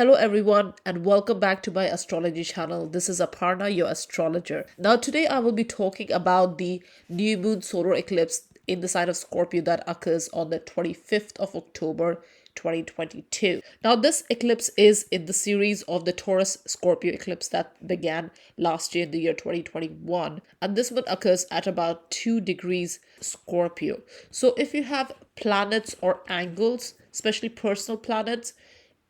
Hello everyone and welcome back to my astrology channel. This is Aparna, your astrologer. Now today I will be talking about the new moon solar eclipse in the sign of Scorpio that occurs on the 25th of October 2022. Now this eclipse is in the series of the Taurus Scorpio eclipse that began last year in the year 2021, and this one occurs at about 2 degrees Scorpio. So if you have planets or angles, especially personal planets,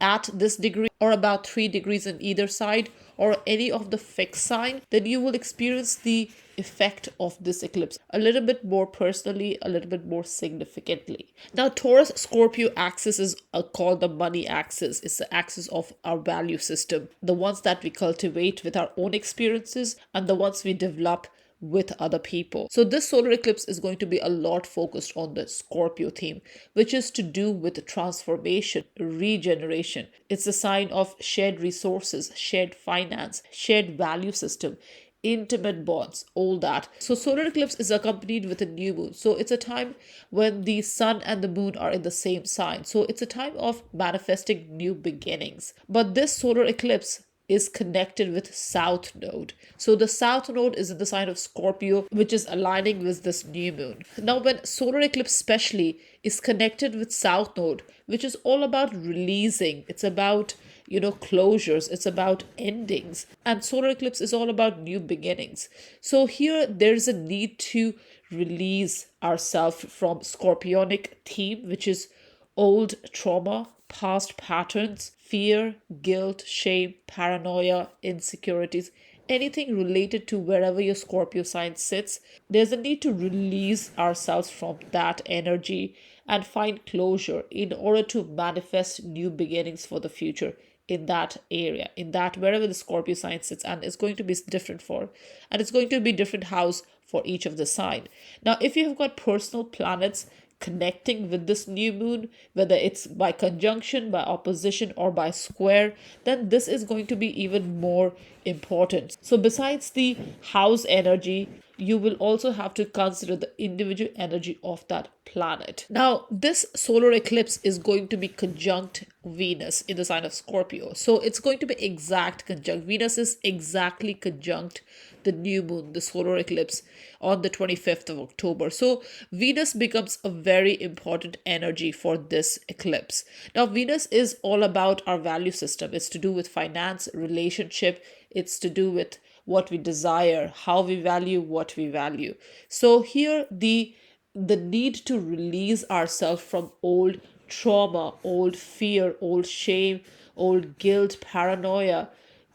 at this degree or about 3 degrees on either side or any of the fixed sign, then you will experience the effect of this eclipse a little bit more personally, a little bit more significantly. Now Taurus Scorpio axis is called the money axis. It's the axis of our value system, the ones that we cultivate with our own experiences and the ones we develop with other people. So this solar eclipse is going to be a lot focused on the Scorpio theme, which is to do with transformation, regeneration. It's a sign of shared resources, shared finance, shared value system, intimate bonds, all that. So solar eclipse is accompanied with a new moon. So it's a time when the sun and the moon are in the same sign. So it's a time of manifesting new beginnings. But this solar eclipse is connected with South Node. So the South Node is in the sign of Scorpio, which is aligning with this new moon. Now, when solar eclipse especially is connected with South Node, which is all about releasing, it's about closures, it's about endings, and solar eclipse is all about new beginnings. So here there's a need to release ourselves from scorpionic theme, which is old trauma, past patterns, fear, guilt, shame, paranoia, insecurities, anything related to wherever your Scorpio sign sits. There's a need to release ourselves from that energy and find closure in order to manifest new beginnings for the future in that area, in that wherever the Scorpio sign sits, and it's going to be different for, and it's going to be different house for each of the sign. Now, if you have got personal planets connecting with this new moon, whether it's by conjunction, by opposition, or by square, then this is going to be even more important. So besides the house energy, you will also have to consider the individual energy of that planet. Now, this solar eclipse is going to be conjunct Venus in the sign of Scorpio. So it's going to be exact conjunct. Venus is exactly conjunct the new moon, the solar eclipse, on the 25th of October. So Venus becomes a very important energy for this eclipse. Now, Venus is all about our value system. It's to do with finance, relationship. It's to do with what we desire, how we value what we value. So here the need to release ourselves from old trauma, old fear, old shame, old guilt, paranoia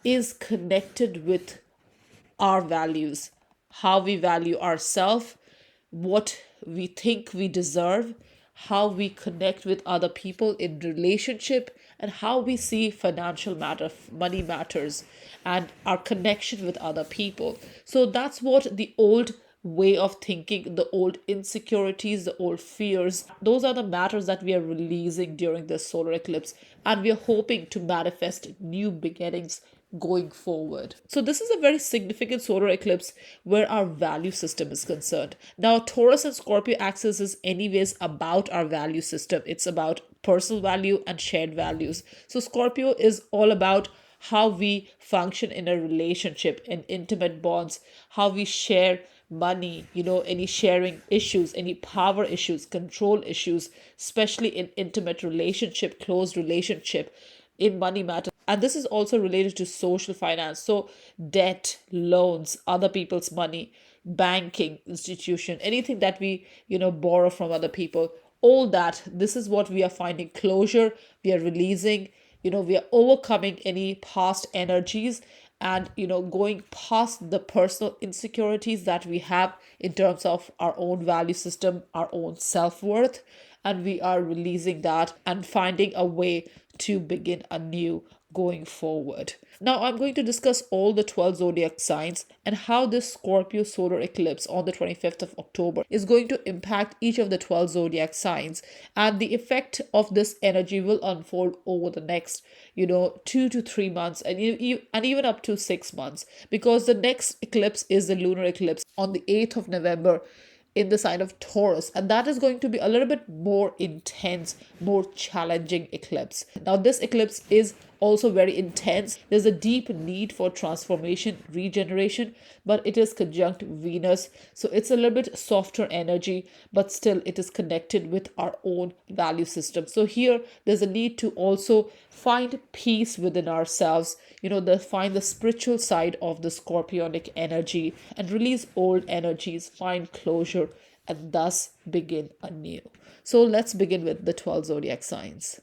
is connected with our values, how we value ourselves, what we think we deserve, how we connect with other people in relationship, and how we see financial matter, money matters, and our connection with other people. So that's what the old way of thinking, the old insecurities, the old fears, those are the matters that we are releasing during this solar eclipse, and we are hoping to manifest new beginnings going forward. So this is a very significant solar eclipse where our value system is concerned. Now, Taurus and Scorpio axis is anyways about our value system. It's about personal value and shared values. So Scorpio is all about how we function in a relationship, in intimate bonds, how we share money, any sharing issues, any power issues, control issues, especially in intimate relationship, close relationship, in money matters. And this is also related to social finance. So debt, loans, other people's money, banking institution, anything that we, borrow from other people, all that, this is what we are finding closure. We are releasing, we are overcoming any past energies and, going past the personal insecurities that we have in terms of our own value system, our own self-worth. And we are releasing that and finding a way to begin anew going forward. Now, I'm going to discuss all the 12 zodiac signs and how this Scorpio solar eclipse on the 25th of October is going to impact each of the 12 zodiac signs. And the effect of this energy will unfold over the next, 2 to 3 months and even up to 6 months, because the next eclipse is the lunar eclipse on the 8th of November in the sign of Taurus, and that is going to be a little bit more intense, more challenging eclipse. Now, this eclipse is also very intense. There's a deep need for transformation, regeneration, but it is conjunct Venus. So it's a little bit softer energy, but still it is connected with our own value system. So here there's a need to also find peace within ourselves, find the spiritual side of the scorpionic energy and release old energies, find closure, and thus begin anew. So let's begin with the 12 zodiac signs.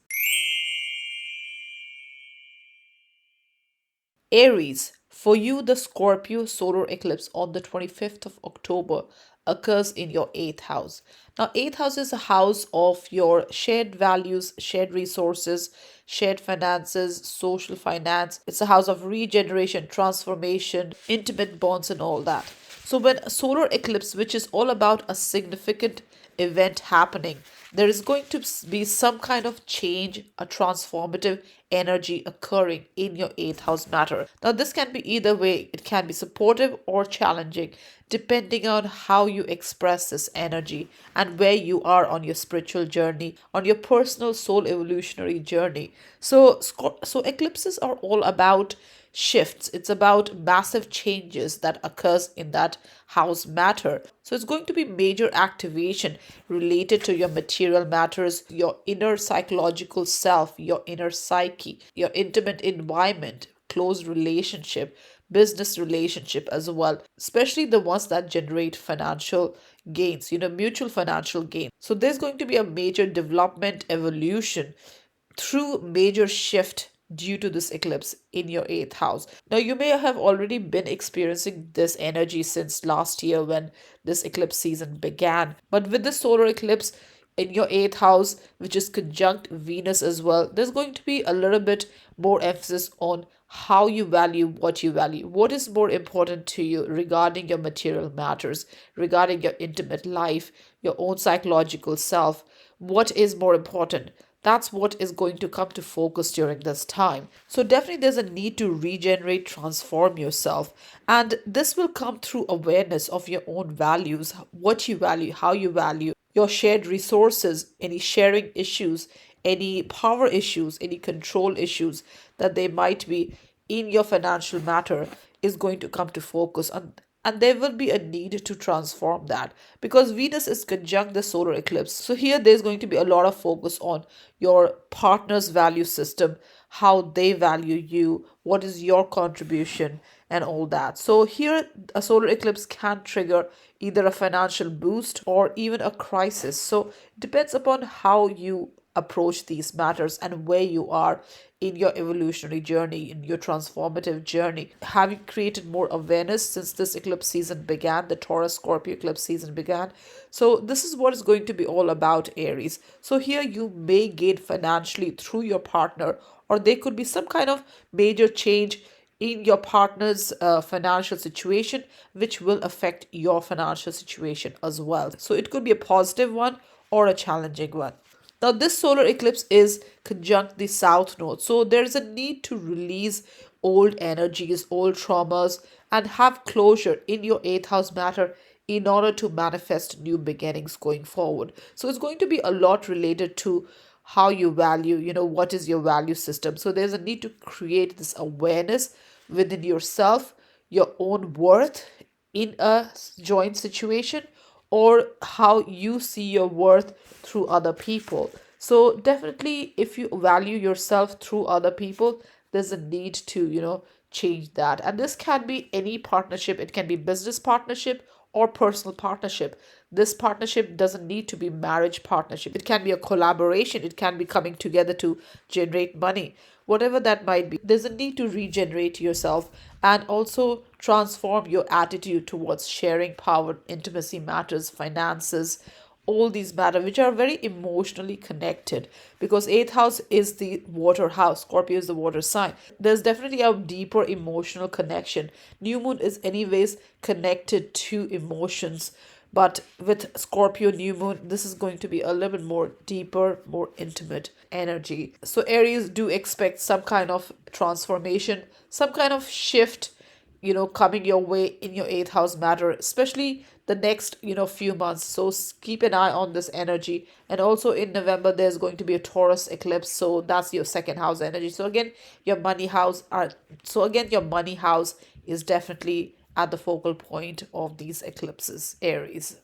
Aries, for you, the Scorpio solar eclipse on the 25th of October occurs in your eighth house. Now, eighth house is a house of your shared values, shared resources, shared finances, social finance. It's a house of regeneration, transformation, intimate bonds, and all that. So, when a solar eclipse, which is all about a significant event happening, there is going to be some kind of change, a transformative energy occurring in your eighth house matter. Now, this can be either way, it can be supportive or challenging, depending on how you express this energy and where you are on your spiritual journey, on your personal soul evolutionary journey. So eclipses are all about shifts. It's about massive changes that occurs in that house matter. So it's going to be major activation related to your material matters, your inner psychological self, your inner psyche, your intimate environment, close relationship, business relationship as well, especially the ones that generate financial gains, mutual financial gain. So there's going to be a major development evolution through major shift due to this eclipse in your eighth house. Now, you may have already been experiencing this energy since last year when this eclipse season began. But with the solar eclipse in your eighth house, which is conjunct Venus as well, there's going to be a little bit more emphasis on how you value what you value. What is more important to you regarding your material matters, regarding your intimate life, your own psychological self? What is more important? That's what is going to come to focus during this time. So, definitely, there's a need to regenerate, transform yourself. And this will come through awareness of your own values, what you value, how you value, your shared resources, any sharing issues, any power issues, any control issues that they might be in your financial matter is going to come to focus on, and there will be a need to transform that because Venus is conjunct the solar eclipse. So here there's going to be a lot of focus on your partner's value system, how they value you, what is your contribution, and all that. So here a solar eclipse can trigger either a financial boost or even a crisis. So it depends upon how you approach these matters and where you are in your evolutionary journey, in your transformative journey. Have you created more awareness since this eclipse season began, the Taurus Scorpio eclipse season began? So this is what is going to be all about, Aries. So here you may gain financially through your partner, or there could be some kind of major change in your partner's financial situation, which will affect your financial situation as well. So it could be a positive one or a challenging one. Now, this solar eclipse is conjunct the south node. So, there is a need to release old energies, old traumas, and have closure in your eighth house matter in order to manifest new beginnings going forward. So, it's going to be a lot related to how you value, what is your value system. So, there's a need to create this awareness within yourself, your own worth in a joint situation, or how you see your worth through other people. So definitely if you value yourself through other people, there's a need to, change that. And this can be any partnership. It can be business partnership or personal partnership. This partnership doesn't need to be marriage partnership. It can be a collaboration. It can be coming together to generate money. Whatever that might be, there's a need to regenerate yourself and also transform your attitude towards sharing power, intimacy matters, finances, all these matter which are very emotionally connected because eighth house is the water house. Scorpio is the water sign. There's definitely a deeper emotional connection. New moon is anyways connected to emotions, but with Scorpio new moon, this is going to be a little bit more deeper, more intimate energy. So Aries, do expect some kind of transformation, some kind of shift, coming your way in your eighth house matter, especially the next few months. So keep an eye on this energy. And also in November there's going to be a Taurus eclipse, so that's your second house energy. So again your money house is definitely at the focal point of these eclipses, Aries.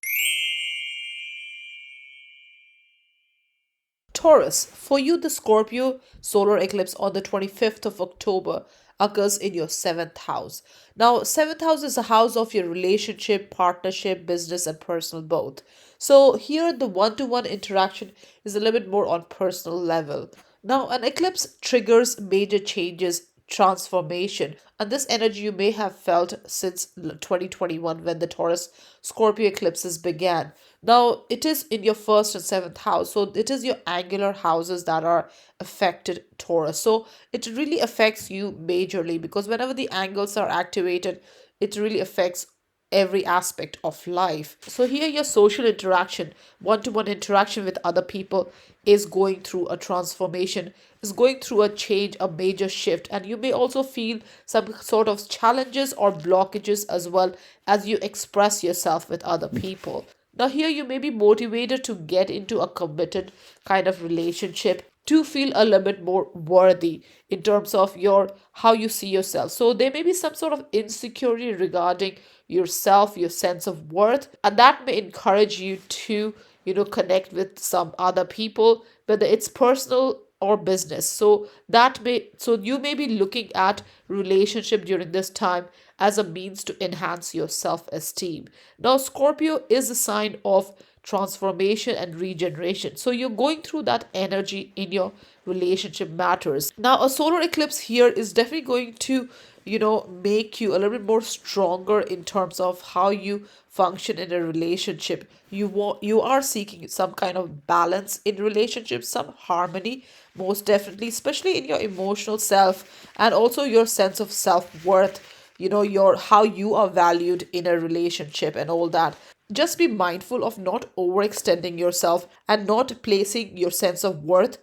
Taurus, for you, the Scorpio solar eclipse on the 25th of October occurs in your seventh house. Now, seventh house is a house of your relationship, partnership, business, and personal both. So, here the one to one interaction is a little bit more on personal level. Now, an eclipse triggers major changes, transformation, and this energy you may have felt since 2021 when the Taurus Scorpio eclipses began. Now, it is in your first and seventh house, so it is your angular houses that are affected, Taurus. So, it really affects you majorly because whenever the angles are activated, it really affects every aspect of life. So here your social interaction, one-to-one interaction with other people is going through a transformation, is going through a change, a major shift, and you may also feel some sort of challenges or blockages as well as you express yourself with other people. Now here you may be motivated to get into a committed kind of relationship to feel a little bit more worthy in terms of your how you see yourself. So there may be some sort of insecurity regarding yourself, your sense of worth, and that may encourage you to connect with some other people, whether it's personal or business. So you may be looking at relationship during this time as a means to enhance your self-esteem. Now Scorpio is a sign of transformation and regeneration, so you're going through that energy in your relationship matters. Now a solar eclipse here is definitely going to make you a little bit more stronger in terms of how you function in a relationship. You are seeking some kind of balance in relationships, some harmony, most definitely, especially in your emotional self and also your sense of self-worth, your how you are valued in a relationship and all that. Just be mindful of not overextending yourself and not placing your sense of worth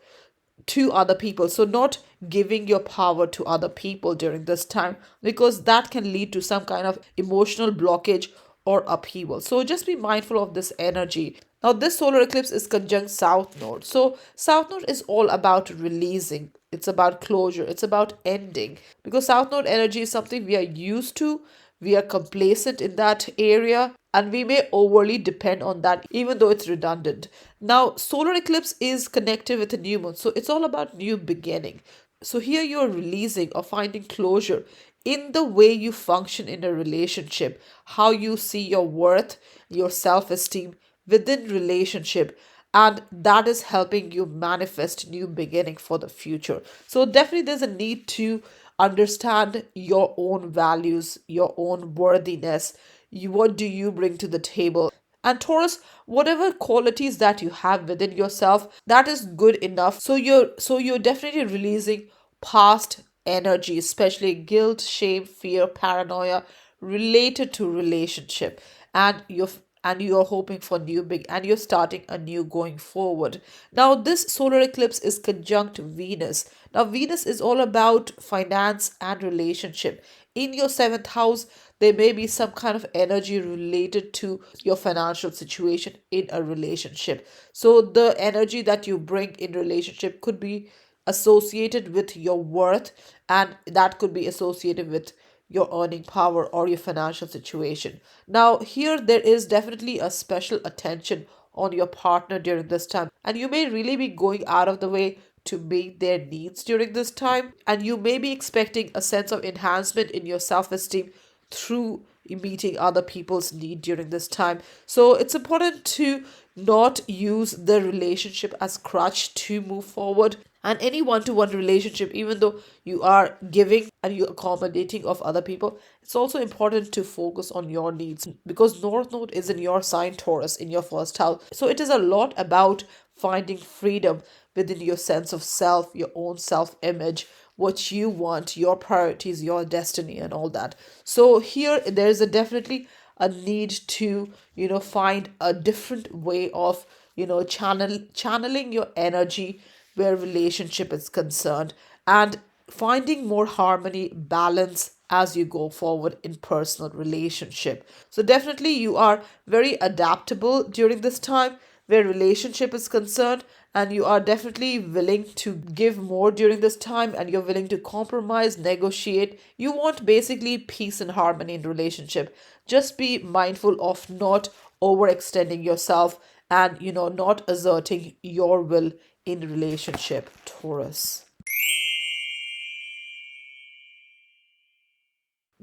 to other people. So, not giving your power to other people during this time because that can lead to some kind of emotional blockage or upheaval. So, just be mindful of this energy. Now, this solar eclipse is conjunct South Node. So, South Node is all about releasing, it's about closure, it's about ending because South Node energy is something we are used to. We are complacent in that area and we may overly depend on that even though it's redundant. Now, solar eclipse is connected with a new moon, so it's all about new beginning. So here you're releasing or finding closure in the way you function in a relationship, how you see your worth, your self-esteem within relationship, and that is helping you manifest new beginning for the future. So definitely there's a need to understand your own values, your own worthiness. What do you bring to the table? And Taurus, whatever qualities that you have within yourself, that is good enough. So you're definitely releasing past energy, especially guilt, shame, fear, paranoia related to relationship, and you're hoping for new big and you're starting a new going forward. Now this solar eclipse is conjunct Venus. Now Venus is all about finance and relationship. In your seventh house there may be some kind of energy related to your financial situation in a relationship. So the energy that you bring in relationship could be associated with your worth, and that could be associated with your earning power or your financial situation. Now, here there is definitely a special attention on your partner during this time, and you may really be going out of the way to meet their needs during this time, and you may be expecting a sense of enhancement in your self esteem through meeting other people's need during this time. So it's important to not use the relationship as crutch to move forward. And any one-to-one relationship, even though you are giving and you accommodating of other people, it's also important to focus on your needs because North Node is in your sign Taurus in your first house. So it is a lot about finding freedom within your sense of self, your own self-image, what you want, your priorities, your destiny, and all that. So here there's a definitely a need to find a different way of channeling your energy where relationship is concerned and finding more harmony, balance, as you go forward in personal relationship. So definitely you are very adaptable during this time where relationship is concerned, and you are definitely willing to give more during this time, and you're willing to compromise, negotiate. You want basically peace and harmony in relationship. Just be mindful of not overextending yourself and not asserting your will in relationship, Taurus.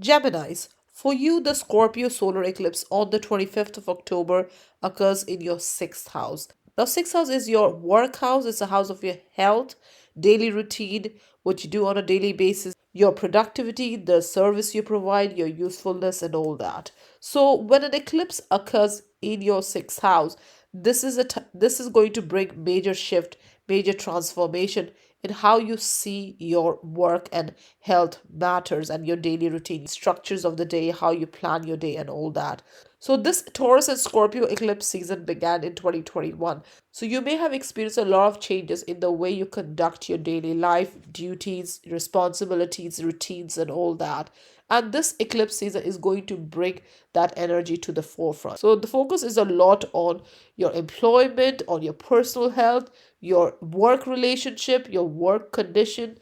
Geminis, for you, the Scorpio solar eclipse on the 25th of October occurs in your sixth house. Now, sixth house is your work house, it's a house of your health, daily routine, what you do on a daily basis, your productivity, the service you provide, your usefulness, and all that. So, when an eclipse occurs in your sixth house, this is going to bring major shift, major transformation in how you see your work and health matters and your daily routine, structures of the day, how you plan your day, and all that. So, this Taurus and Scorpio eclipse season began in 2021. So, you may have experienced a lot of changes in the way you conduct your daily life, duties, responsibilities, routines, and all that. And this eclipse season is going to bring that energy to the forefront. So, the focus is a lot on your employment, on your personal health, your work relationship, your work condition,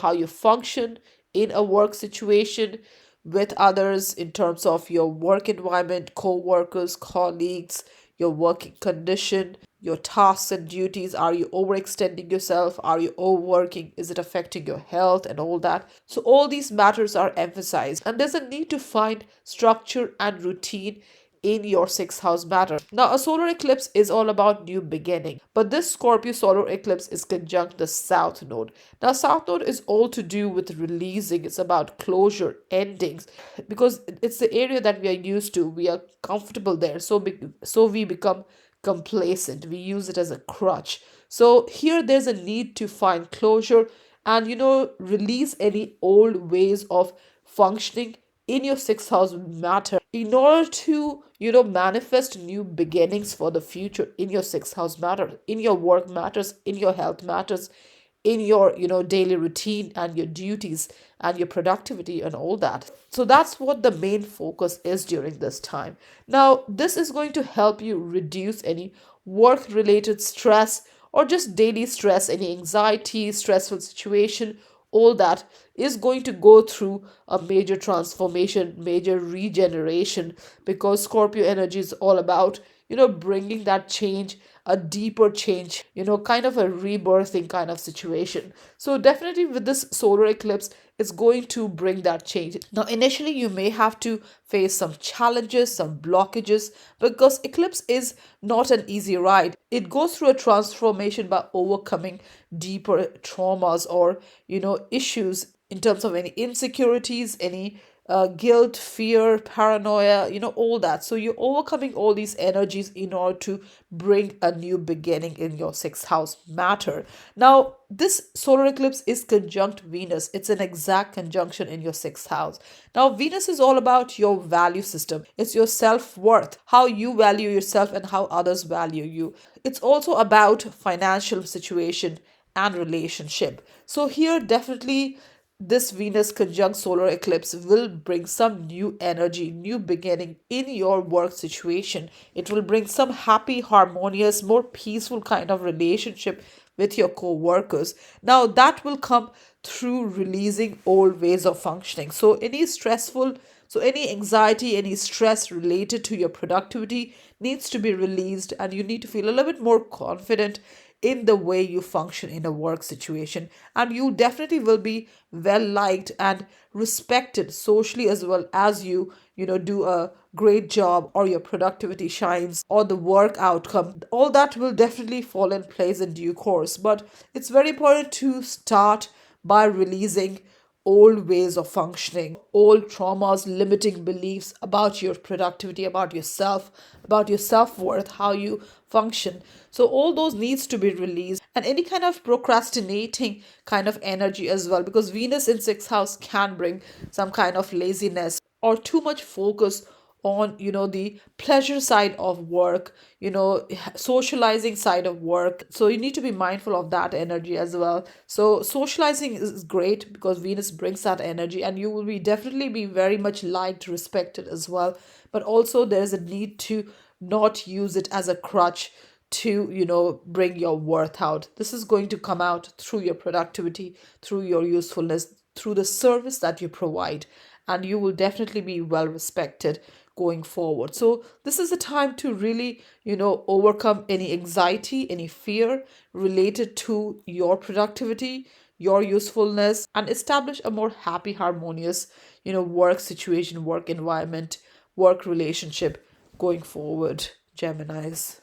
how you function in a work situation with others in terms of your work environment, co-workers, colleagues, your working condition, your tasks and duties. Are you overextending yourself? Are you overworking? Is it affecting your health and all that? So all these matters are emphasized, and there's a need to find structure and routine in your sixth house matter. Now, a solar eclipse is all about new beginning, but this Scorpio solar eclipse is conjunct the South Node. Now, South Node is all to do with releasing, it's about closure, endings, because it's the area that we are used to. We are comfortable there, so we become complacent. We use it as a crutch. So, here there's a need to find closure and release any old ways of functioning in your sixth house matter in order to manifest new beginnings for the future in your sixth house matter, in your work matters, in your health matters, in your daily routine and your duties and your productivity and all that. So that's what the main focus is during this time. Now, this is going to help you reduce any work related stress or just daily stress, any anxiety, stressful situation. All that is going to go through a major transformation, major regeneration, because Scorpio energy is all about bringing that change, a deeper change, kind of a rebirthing kind of situation. So definitely with this solar eclipse, it's going to bring that change. Now, initially, you may have to face some challenges, some blockages, because eclipse is not an easy ride. It goes through a transformation by overcoming deeper traumas or, issues in terms of any insecurities, any guilt, fear, paranoia, all that. So you're overcoming all these energies in order to bring a new beginning in your sixth house matter. Now, this solar eclipse is conjunct Venus. It's an exact conjunction in your sixth house. Now, Venus is all about your value system. It's your self-worth, how you value yourself and how others value you. It's also about financial situation and relationship. So here definitely this Venus conjunct solar eclipse will bring some new energy, new beginning in your work situation. It will bring some happy, harmonious, more peaceful kind of relationship with your co-workers. Now that will come through releasing old ways of functioning. So any anxiety, any stress related to your productivity needs to be released, and you need to feel a little bit more confident in the way you function in a work situation, and you definitely will be well liked and respected socially, as well as do a great job, or your productivity shines, or the work outcome, all that will definitely fall in place in due course. But it's very important to start by releasing old ways of functioning, old traumas, limiting beliefs about your productivity, about your self-worth, how you function. So all those needs to be released, and any kind of procrastinating kind of energy as well, because Venus in sixth house can bring some kind of laziness or too much focus on, the pleasure side of work, socializing side of work. So you need to be mindful of that energy as well. So socializing is great because Venus brings that energy, and you will be definitely be very much liked, respected as well. But also there is a need to not use it as a crutch to, bring your worth out. This is going to come out through your productivity, through your usefulness, through the service that you provide, and you will definitely be well respected going forward. So this is a time to really, overcome any anxiety, any fear related to your productivity, your usefulness, and establish a more happy, harmonious, work situation, work environment, work relationship going forward, Geminis.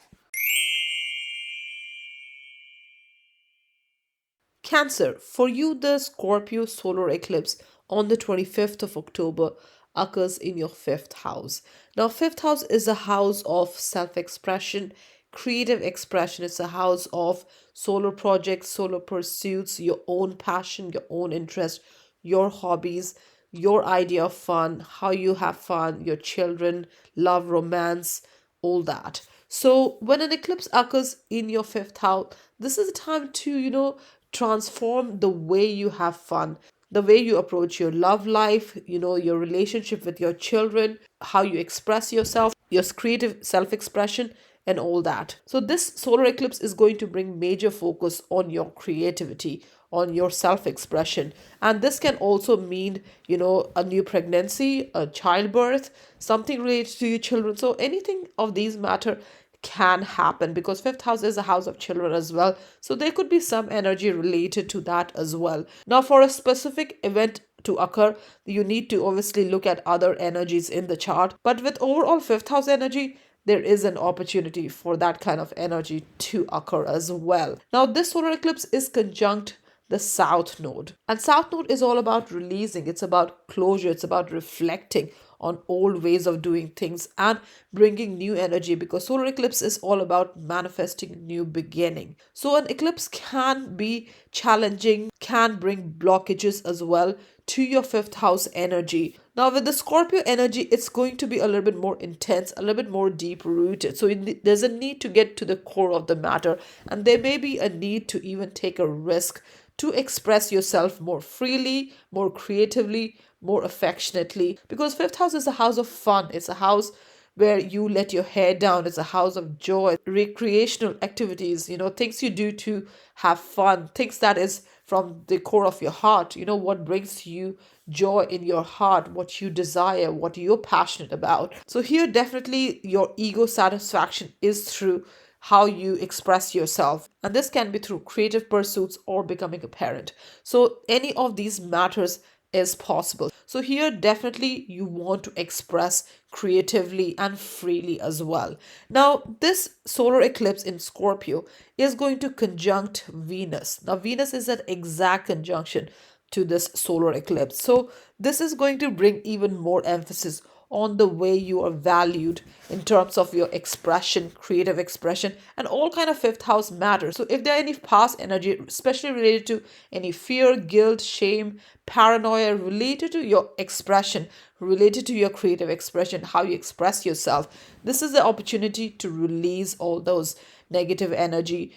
Cancer, for you, the Scorpio solar eclipse on the 25th of October occurs in your fifth house. Now, fifth house is a house of self expression, creative expression. It's a house of solar projects, solar pursuits, your own passion, your own interest, your hobbies, your idea of fun, how you have fun, your children, love, romance, all that. So when an eclipse occurs in your fifth house, this is a time to, transform the way you have fun, the way you approach your love life, your relationship with your children, how you express yourself, your creative self expression, and all that. So, this solar eclipse is going to bring major focus on your creativity, on your self expression. And this can also mean, a new pregnancy, a childbirth, something related to your children. So, anything of these matter can happen because fifth house is a house of children as well, so there could be some energy related to that as well. Now, for a specific event to occur, you need to obviously look at other energies in the chart, but with overall fifth house energy, there is an opportunity for that kind of energy to occur as well. Now, this solar eclipse is conjunct the south node, and south node is all about releasing, it's about closure, it's about reflecting on old ways of doing things and bringing new energy, because solar eclipse is all about manifesting new beginning. So an eclipse can be challenging, can bring blockages as well to your fifth house energy. Now with the Scorpio energy, it's going to be a little bit more intense, a little bit more deep rooted. So there's a need to get to the core of the matter, and there may be a need to even take a risk to express yourself more freely, more creatively, more affectionately, because fifth house is a house of fun. It's a house where you let your hair down. It's a house of joy, recreational activities, things you do to have fun, things that is from the core of your heart, what brings you joy in your heart, what you desire, what you're passionate about. So here definitely your ego satisfaction is through how you express yourself, and this can be through creative pursuits or becoming a parent. So any of these matters is possible. So here definitely you want to express creatively and freely as well. Now this solar eclipse in Scorpio is going to conjunct Venus. Now Venus is at exact conjunction to this solar eclipse. So this is going to bring even more emphasis on the way you are valued in terms of your expression, creative expression, and all kind of fifth house matters. So if there are any past energy, especially related to any fear, guilt, shame, paranoia related to your expression, related to your creative expression, how you express yourself, this is the opportunity to release all those negative energy,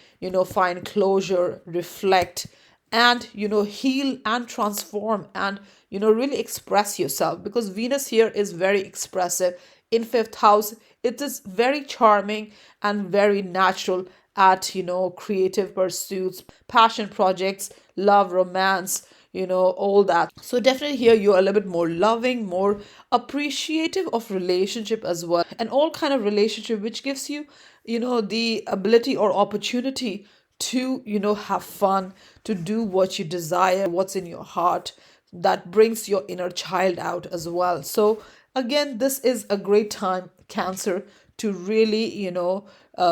find closure, reflect, and heal and transform, and really express yourself, because Venus here is very expressive in fifth house. It is very charming and very natural at creative pursuits, passion projects, love, romance, all that. So definitely here you're a little bit more loving, more appreciative of relationship as well, and all kind of relationship which gives you the ability or opportunity to have fun, to do what you desire, what's in your heart, that brings your inner child out as well. So again, this is a great time, Cancer, to really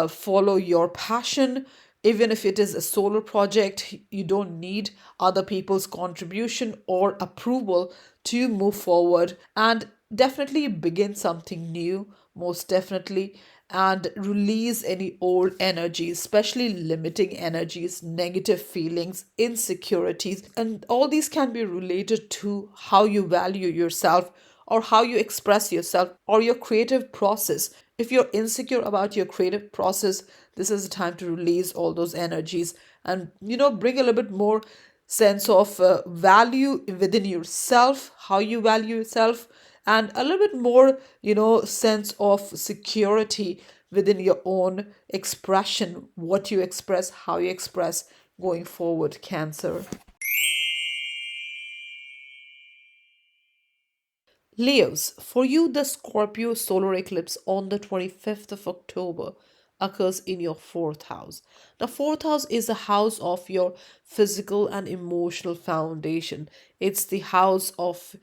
follow your passion. Even if it is a solo project, you don't need other people's contribution or approval to move forward, and definitely begin something new, most definitely, and release any old energies, especially limiting energies, negative feelings, insecurities. And all these can be related to how you value yourself or how you express yourself or your creative process. If you're insecure about your creative process, this is the time to release all those energies and, bring a little bit more sense of value within yourself, how you value yourself, and a little bit more, sense of security within your own expression, what you express, how you express going forward, Cancer. Leos, for you, the Scorpio solar eclipse on the 25th of October occurs in your fourth house. The fourth house is the house of your physical and emotional foundation. It's the house of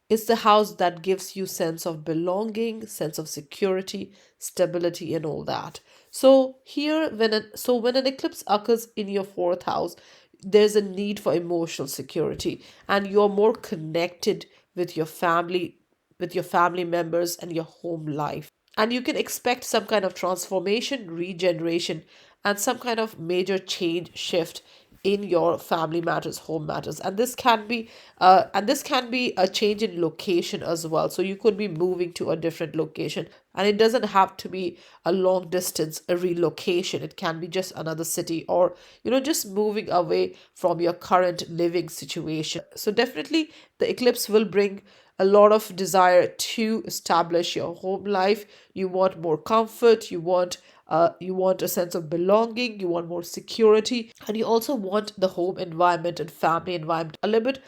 it's the house that gives you sense of belonging, sense of security, stability, and all that. So here, when an eclipse occurs in your fourth house, there's a need for emotional security, and you're more connected with your family, members, and your home life. And you can expect some kind of transformation, regeneration, and some kind of major change shift in your family matters, home matters. And this can be a change in location as well. So you could be moving to a different location, and it doesn't have to be a long distance, a relocation. It can be just another city, or just moving away from your current living situation. So definitely the eclipse will bring a lot of desire to establish your home life. You want more comfort, you want a sense of belonging, you want more security, and you also want the home environment and family environment a little bit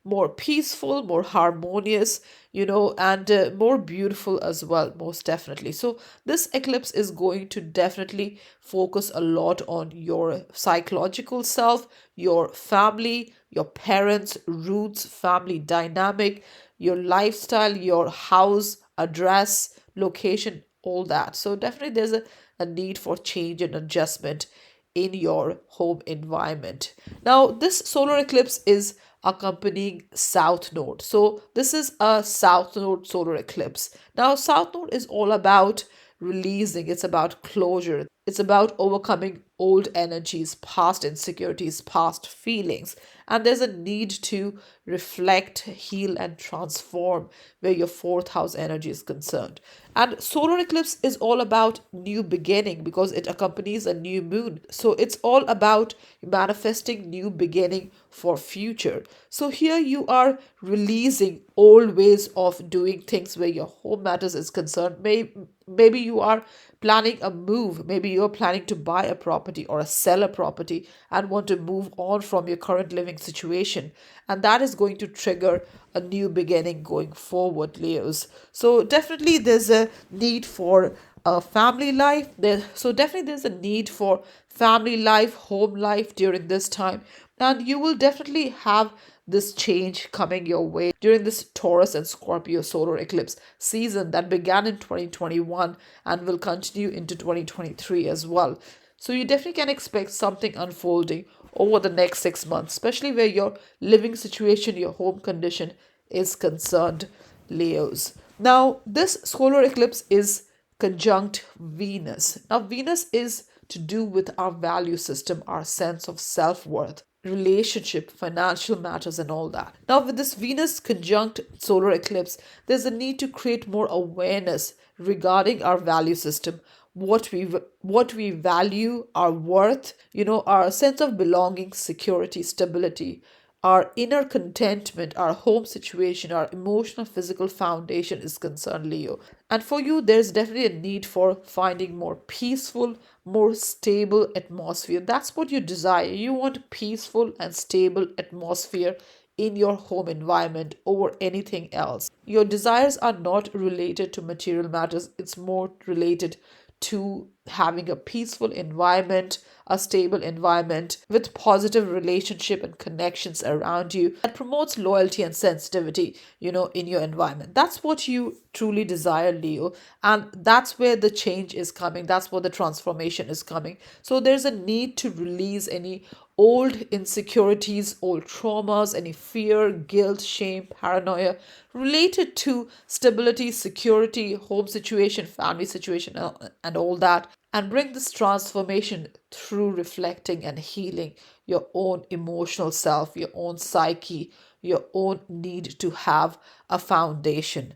more peaceful, more harmonious, and more beautiful as well, most definitely. So this eclipse is going to definitely focus a lot on your psychological self, your family, your parents, roots, family dynamic, your lifestyle, your house, address, location, all that. So definitely there's a need for change and adjustment in your home environment. Now, this solar eclipse is accompanying South Node. So this is a South Node solar eclipse. Now, South Node is all about releasing, it's about closure, it's about overcoming old energies, past insecurities, past feelings. And there's a need to reflect, heal, and transform where your fourth house energy is concerned. And solar eclipse is all about new beginning because it accompanies a new moon. So it's all about manifesting new beginning for future. So here you are releasing old ways of doing things where your home matters is concerned. Maybe you are planning a move. Maybe you're planning to buy a property or sell a property and want to move on from your current living situation. And that is going to trigger a new beginning going forward, Leos. So definitely there's a need for a family life. Definitely there's a need for family life, home life during this time. And you will definitely have this change coming your way during this Taurus and Scorpio solar eclipse season that began in 2021 and will continue into 2023 as well. So you definitely can expect something unfolding over the next 6 months, especially where your living situation, your home condition is concerned, Leos. Now, this solar eclipse is conjunct Venus. Now, Venus is to do with our value system, our sense of self worth, relationship, financial matters, and all that. Now, with this Venus conjunct solar eclipse, there's a need to create more awareness regarding our value system, what we value, our worth, our sense of belonging, security, stability, our inner contentment, our home situation, our emotional, physical foundation is concerned, Leo. And for you, there's definitely a need for finding more peaceful, more stable atmosphere. That's what you desire. You want peaceful and stable atmosphere in your home environment over anything else. Your desires are not related to material matters, it's more related to having a peaceful environment, a stable environment with positive relationship and connections around you that promotes loyalty and sensitivity, in your environment. That's what you truly desire, Leo. And that's where the change is coming. That's where the transformation is coming. So there's a need to release any old insecurities, old traumas, any fear, guilt, shame, paranoia related to stability, security, home situation, family situation, and all that, and bring this transformation through reflecting and healing your own emotional self, your own psyche, your own need to have a foundation,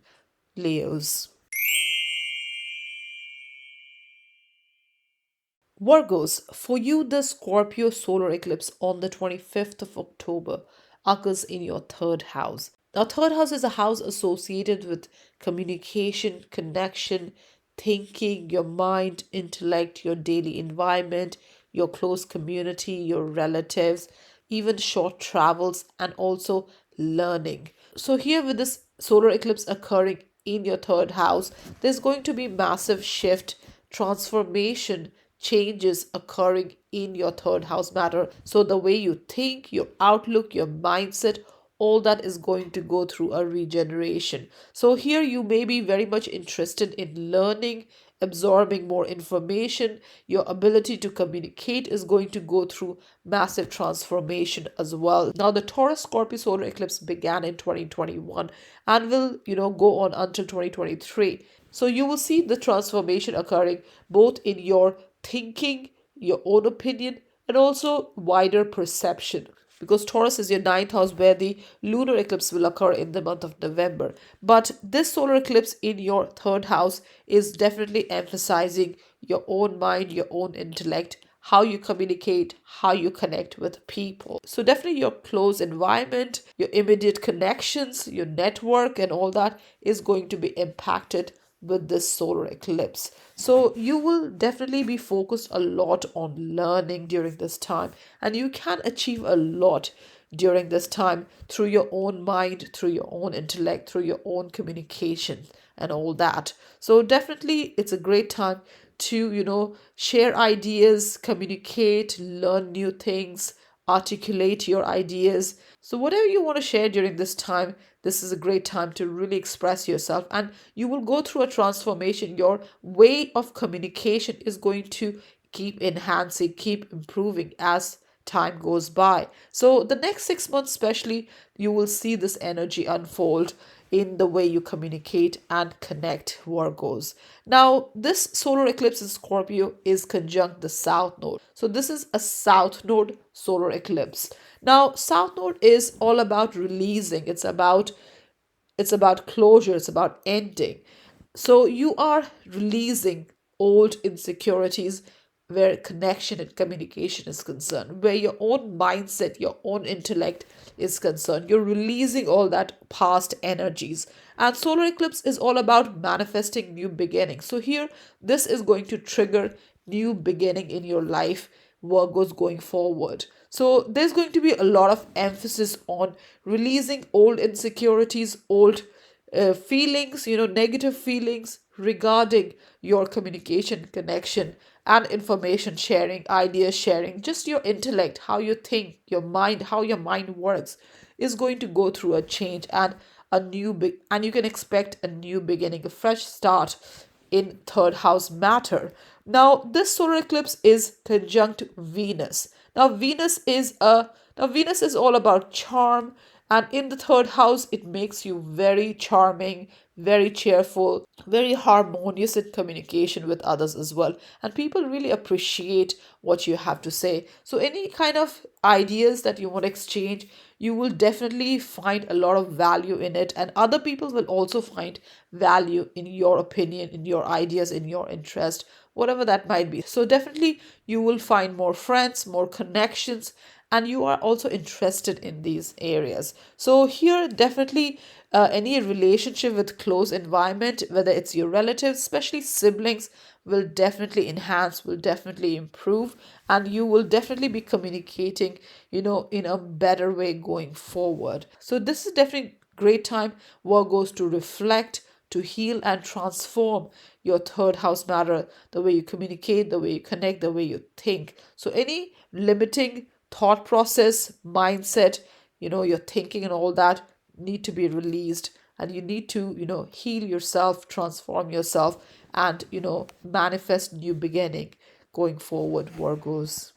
Leos. Virgos, for you, the Scorpio solar eclipse on the 25th of October occurs in your third house. Now, third house is a house associated with communication, connection, thinking, your mind, intellect, your daily environment, your close community, your relatives, even short travels, and also learning. So, here with this solar eclipse occurring in your third house, there's going to be massive shift, transformation, changes occurring in your third house matter. So, the way you think, your outlook, your mindset, all that is going to go through a regeneration. So, here you may be very much interested in learning, absorbing more information. Your ability to communicate is going to go through massive transformation as well. Now, the Taurus Scorpio solar eclipse began in 2021 and will, go on until 2023. So you will see the transformation occurring both in your thinking, your own opinion, and also wider perception. Because Taurus is your ninth house where the lunar eclipse will occur in the month of November. But this solar eclipse in your third house is definitely emphasizing your own mind, your own intellect, how you communicate, how you connect with people. So, definitely your close environment, your immediate connections, your network, and all that is going to be impacted with this solar eclipse. So, you will definitely be focused a lot on learning during this time, and you can achieve a lot during this time through your own mind, through your own intellect, through your own communication, and all that. So, definitely, it's a great time to, share ideas, communicate, learn new things, articulate your ideas. So, whatever you want to share during this time, this is a great time to really express yourself, and you will go through a transformation. Your way of communication is going to keep enhancing, keep improving as time goes by. So, the next 6 months, especially, you will see this energy unfold in the way you communicate and connect, Virgos. Now, this solar eclipse in Scorpio is conjunct the South Node. So, this is a South Node solar eclipse. Now, South Node is all about releasing. It's about closure, it's about ending. So you are releasing old insecurities where connection and communication is concerned, where your own mindset, your own intellect is concerned. You're releasing all that past energies. And solar eclipse is all about manifesting new beginnings. So here, this is going to trigger new beginning in your life, Virgos, going forward. So there's going to be a lot of emphasis on releasing old insecurities, old feelings, negative feelings regarding your communication, connection, and information sharing, ideas sharing, just your intellect, how you think, your mind, how your mind works is going to go through a change and and you can expect a new beginning, a fresh start in third house matter. Now, this solar eclipse is conjunct Venus. Now Venus is all about charm, and in the third house, it makes you very charming, very cheerful, very harmonious in communication with others as well. And people really appreciate what you have to say. So, any kind of ideas that you want to exchange, you will definitely find a lot of value in it, and other people will also find value in your opinion, in your ideas, in your interest, whatever that might be. So, definitely, you will find more friends, more connections, and you are also interested in these areas. So here, definitely, any relationship with close environment, whether it's your relatives, especially siblings, will definitely enhance, will definitely improve, and you will definitely be communicating, in a better way going forward. So this is definitely great time, Virgos, to reflect, to heal and transform your third house matter, the way you communicate, the way you connect, the way you think. So any limiting thought process, mindset, your thinking and all that need to be released, and you need to, heal yourself, transform yourself, and, manifest new beginning going forward, Virgos.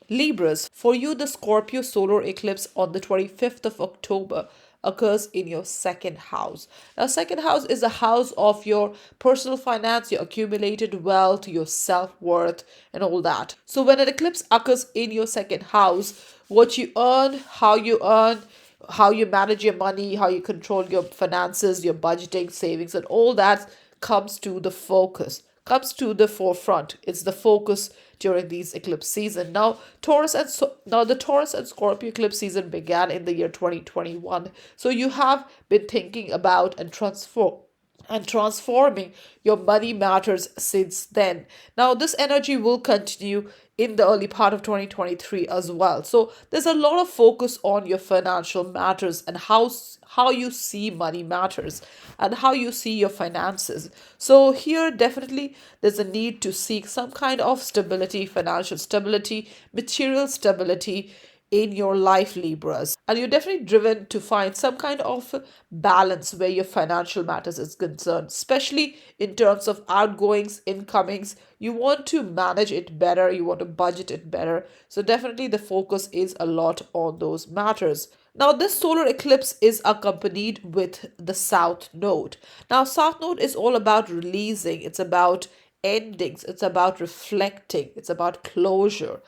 Libras, for you, the Scorpio solar eclipse on the 25th of October occurs in your second house. Now, second house is a house of your personal finance, your accumulated wealth, your self-worth, and all that. So when an eclipse occurs in your second house, what you earn, how you manage your money, how you control your finances, your budgeting, savings, and all that comes to the focus, comes to the forefront. It's the focus during these eclipse season. Now the Taurus and Scorpio eclipse season began in the year 2021. So you have been thinking about transforming your money matters since then. Now, this energy will continue in the early part of 2023 as well. So, there's a lot of focus on your financial matters and how you see money matters and how you see your finances. So, here definitely there's a need to seek some kind of stability, financial stability, material stability in your life, Libras. And you're definitely driven to find some kind of balance where your financial matters is concerned, especially in terms of outgoings, incomings. You want to manage it better, you want to budget it better. So definitely the focus is a lot on those matters. Now, this solar eclipse is accompanied with the South Node. Now, South Node is all about releasing, it's about endings, it's about reflecting, it's about closure,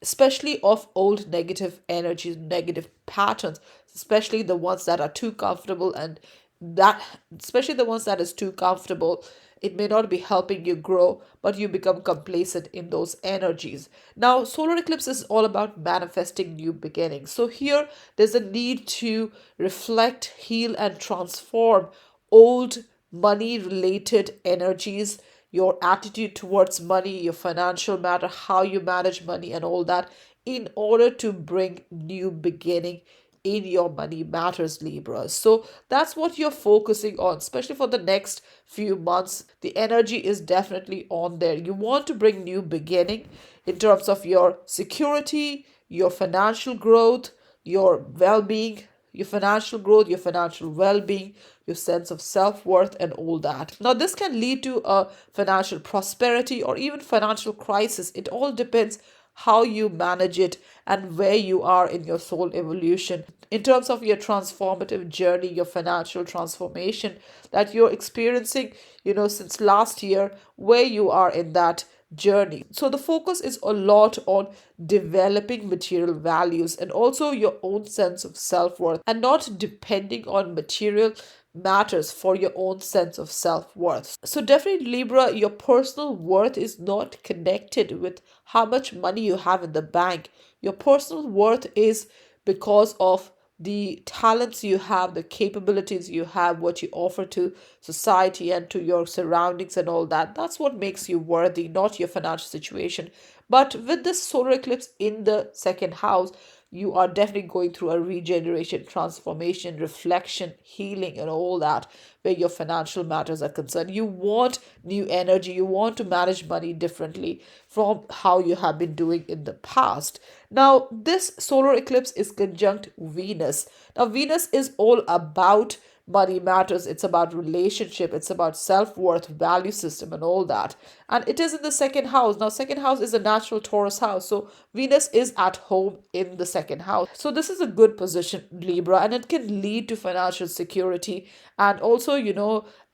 especially of old negative energies, negative patterns, especially the ones that are too comfortable and that especially the ones that is too comfortable. It may not be helping you grow, but you become complacent in those energies. Now, solar eclipse is all about manifesting new beginnings. So here there's a need to reflect, heal, and transform old money related energies, your attitude towards money, your financial matter, how you manage money, and all that, in order to bring new beginning in your money matters, Libra. So that's what you're focusing on, especially for the next few months. The energy is definitely on there. You want to bring new beginning in terms of your security, your financial growth, your well-being, your financial well-being, your sense of self-worth, and all that. Now, this can lead to a financial prosperity or even financial crisis. It all depends how you manage it and where you are in your soul evolution. In terms of your transformative journey, your financial transformation that you're experiencing, since last year, where you are in that journey. So the focus is a lot on developing material values and also your own sense of self-worth and not depending on material matters for your own sense of self-worth. So definitely, Libra, your personal worth is not connected with how much money you have in the bank. Your personal worth is because of the talents you have, the capabilities you have, what you offer to society and to your surroundings and all that. That's what makes you worthy, not your financial situation. But with this solar eclipse in the second house, you are definitely going through a regeneration, transformation, reflection, healing, and all that, where your financial matters are concerned. You want new energy, you want to manage money differently from how you have been doing in the past. Now, this solar eclipse is conjunct Venus. Now, Venus is all about money matters, it's about relationship, it's about self-worth, value system, and all that. And it is in the second house. Now, second house is a natural Taurus house, so Venus is at home in the second house. So this is a good position, Libra, and it can lead to financial security and also,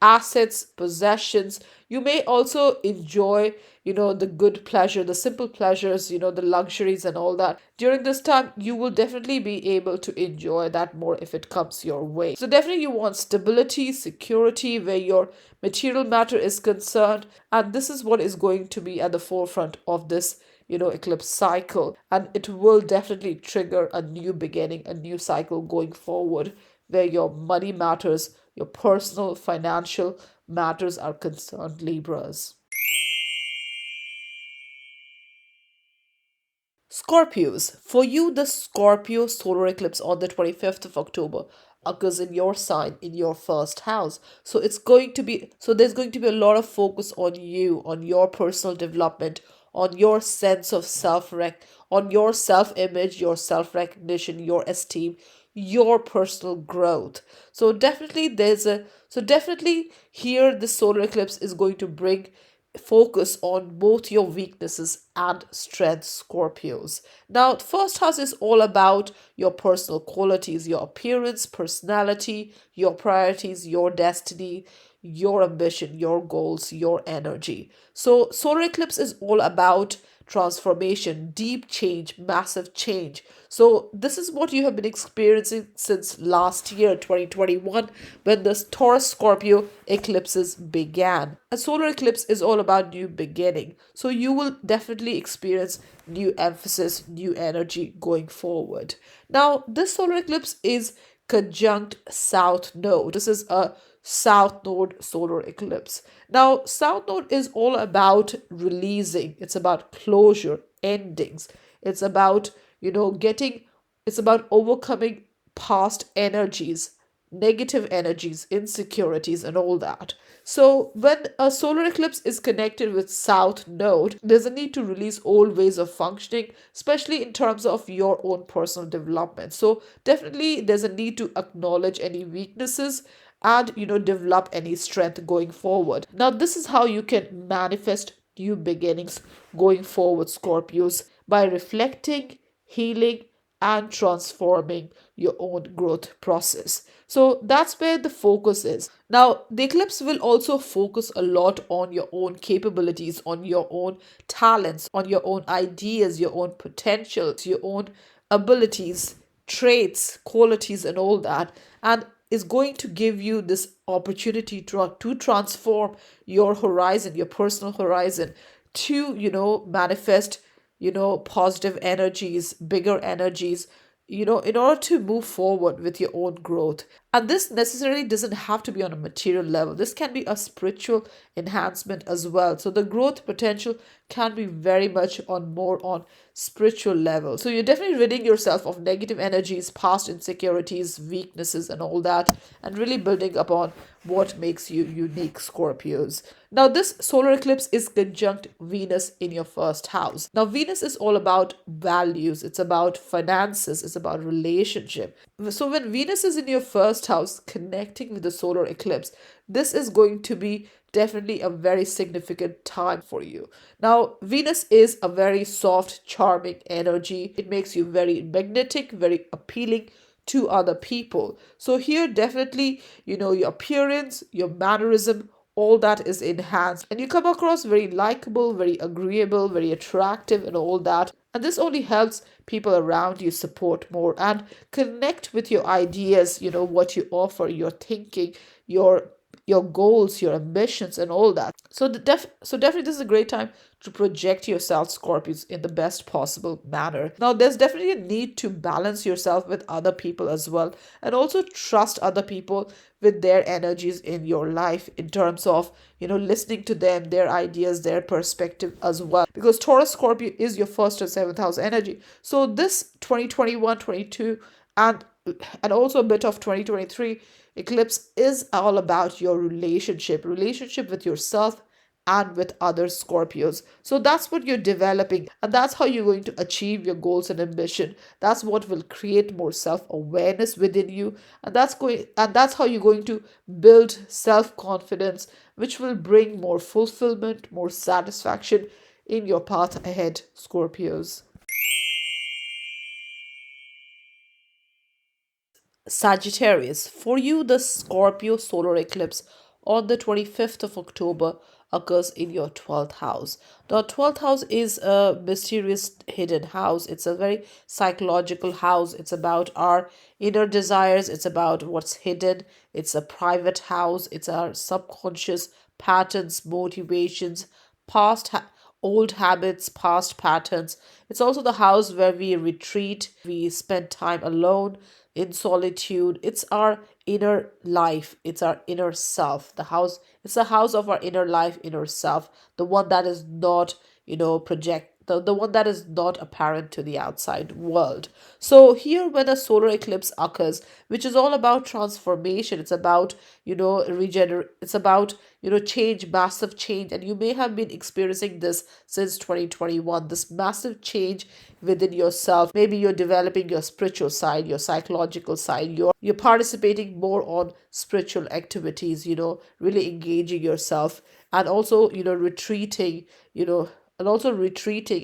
assets, possessions. You may also enjoy, the good pleasure, the simple pleasures, the luxuries and all that. During this time, you will definitely be able to enjoy that more if it comes your way. So definitely you want stability, security, where your material matter is concerned. And this is what is going to be at the forefront of this eclipse cycle, and it will definitely trigger a new beginning, a new cycle going forward, where your money matters, your personal financial matters are concerned, Libras. Scorpios, for you, the Scorpio solar eclipse on the 25th of October occurs in your sign, in your first house. So there's going to be a lot of focus on you, on your personal development, on your sense of on your self-image, your self-recognition, your esteem, your personal growth. So definitely here the solar eclipse is going to bring focus on both your weaknesses and strengths, Scorpios. Now, the first house is all about your personal qualities, your appearance, personality, your priorities, your destiny, your ambition, your goals, your energy. So, solar eclipse is all about transformation, deep change, massive change. So, this is what you have been experiencing since last year, 2021, when the Taurus Scorpio eclipses began. A solar eclipse is all about new beginning. So, you will definitely experience new emphasis, new energy going forward. Now, this solar eclipse is conjunct South Node. This is a South Node solar eclipse. Now, South Node is all about releasing, it's about closure, endings, it's about, getting, it's about overcoming past energies, negative energies, insecurities, and all that. So, when a solar eclipse is connected with South Node, there's a need to release old ways of functioning, especially in terms of your own personal development. So, definitely, there's a need to acknowledge any weaknesses and develop any strength going forward. Now, this is how you can manifest new beginnings going forward, Scorpios, by reflecting, healing, and transforming your own growth process. So that's where the focus is. Now, the eclipse will also focus a lot on your own capabilities, on your own talents, on your own ideas, your own potentials, your own abilities, traits, qualities, and all that. And is going to give you this opportunity to transform your horizon, your personal horizon, to, manifest, positive energies, bigger energies, in order to move forward with your own growth. And this necessarily doesn't have to be on a material level. This can be a spiritual enhancement as well. So the growth potential can be very much on more on spiritual level. So you're definitely ridding yourself of negative energies, past insecurities, weaknesses, and all that, and really building upon what makes you unique, Scorpios. Now, this solar eclipse is conjunct Venus in your first house. Now, Venus is all about values, it's about finances, it's about relationship. So, when Venus is in your first house connecting with the solar eclipse, this is going to be definitely a very significant time for you. Now, Venus is a very soft, charming energy. It makes you very magnetic, very appealing to other people. So here definitely, your appearance, your mannerism, all that is enhanced, and you come across very likable, very agreeable, very attractive, and all that. And this only helps people around you support more and connect with your ideas, what you offer, your thinking, your goals, your ambitions, and all that. So definitely this is a great time to project yourself, Scorpios, in the best possible manner. Now, there's definitely a need to balance yourself with other people as well, and also trust other people with their energies in your life in terms of, listening to them, their ideas, their perspective as well. Because Taurus Scorpio is your first and seventh house energy. So this 2021, 22, and also a bit of 2023 eclipse is all about your relationship with yourself and with other Scorpios. So that's what you're developing, and that's how you're going to achieve your goals and ambition. That's what will create more self-awareness within you, and that's how you're going to build self-confidence, which will bring more fulfillment, more satisfaction in your path ahead, Scorpios. Sagittarius, for you, the Scorpio solar eclipse on the 25th of October occurs in your 12th house. The 12th house is a mysterious hidden house. It's a very psychological house. It's about our inner desires, it's about what's hidden, it's a private house, it's our subconscious patterns, motivations, old habits, past patterns. It's also the house where we retreat, we spend time alone in solitude. It's our inner life, it's our inner self. The house, it's the house of our inner life, inner self, the one that is not, the one that is not apparent to the outside world. So here when a solar eclipse occurs, which is all about transformation, it's about, it's about, change, massive change. And you may have been experiencing this since 2021, this massive change within yourself. Maybe you're developing your spiritual side, your psychological side, you're participating more on spiritual activities, really engaging yourself, and also, retreating,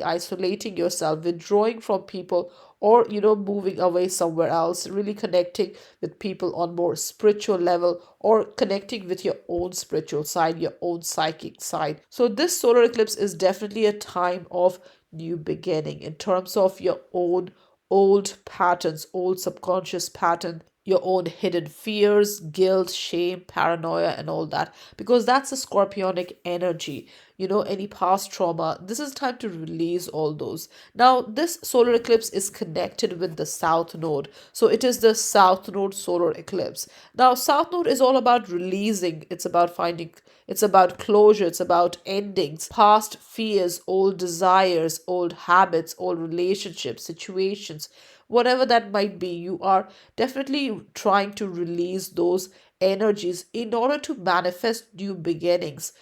isolating yourself, withdrawing from people, or moving away somewhere else, really connecting with people on more spiritual level, or connecting with your own spiritual side, your own psychic side. So this solar eclipse is definitely a time of new beginning in terms of your own old patterns, old subconscious pattern, your own hidden fears, guilt, shame, paranoia, and all that, because that's a scorpionic energy. Any past trauma, this is time to release all those. Now this solar eclipse is connected with the south node, so it is the south node solar eclipse. Now south node is all about releasing, it's about finding, it's about closure, it's about endings, past fears, old desires, old habits, old relationships, situations, whatever that might be. You are definitely trying to release those energies in order to manifest new beginnings,